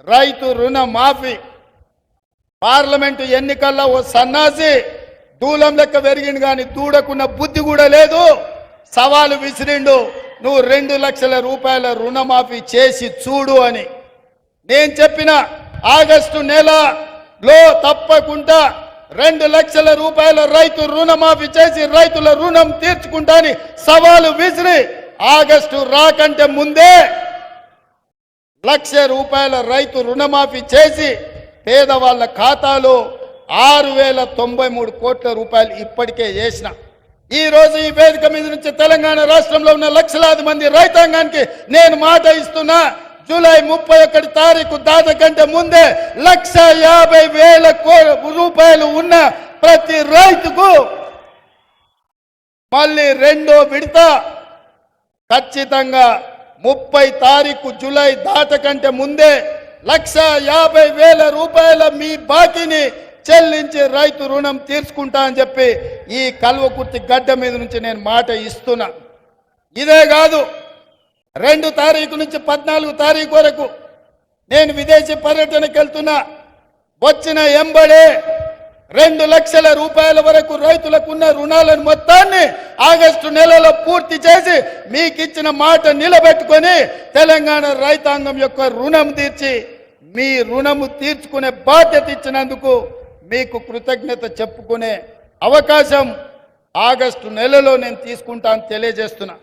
రైతు రుణ మాఫీ పార్లమెంటు ఎన్నికల్లో ఓ సన్నాసి దూలం లెక్క పెరిగిండు కానీ దూడకున్న బుద్ధి కూడా లేదు. సవాలు విసిరిండు, నువ్వు 2 లక్షల రూపాయల రుణమాఫీ చేసి చూడు అని. నేను చెప్పిన ఆగస్టు నెలలో తప్పకుండా 2 లక్షల రూపాయల రైతు రుణమాఫీ చేసి రైతుల రుణం తీర్చుకుంటా అని సవాలు విసిరి ఆగస్టు రాకంటే ముందే 1 లక్ష రూపాయల రైతు రుణమాఫీ చేసి పేదవాళ్ళ ఖాతాలో 6,093 కోట్ల రూపాయలు ఇప్పటికే చేసిన. ఈ రోజు ఈ వేదిక మీద నుంచి తెలంగాణ రాష్ట్రంలో ఉన్న లక్షలాది మంది రైతాంగానికి నేను మాట ఇస్తున్నా, జూలై 31 తారీఖు దాటకంటే ముందే 1,50,000 రూపాయలు ఉన్న ప్రతి రైతుకు మళ్ళీ రెండో విడత ఖచ్చితంగా 30 తారీఖు జూలై దాటకంటే ముందే 1,50,000 రూపాయల మీ బాకీని చెల్లించి రైతు రుణం తీర్చుకుంటా అని చెప్పి ఈ కల్వకుర్తి గడ్డ మీద నుంచి నేను మాట ఇస్తున్నా. ఇదే కాదు, 2 తారీఖు నుంచి 14 తారీఖు వరకు నేను విదేశీ పర్యటనకు వెళ్తున్నా. వచ్చిన ఎంబడే 2 లక్షల రూపాయల వరకు రైతులకు ఉన్న రుణాలను మొత్తాన్ని ఆగస్టు నెలలో పూర్తి చేసి మీకు ఇచ్చిన మాట నిలబెట్టుకొని తెలంగాణ రైతాంగం యొక్క రుణం తీర్చి మీ రుణము తీర్చుకునే బాధ్యత ఇచ్చినందుకు మీకు కృతజ్ఞత చెప్పుకునే అవకాశం ఆగస్టు నెలలో నేను తీసుకుంటాను తెలియజేస్తున్నా.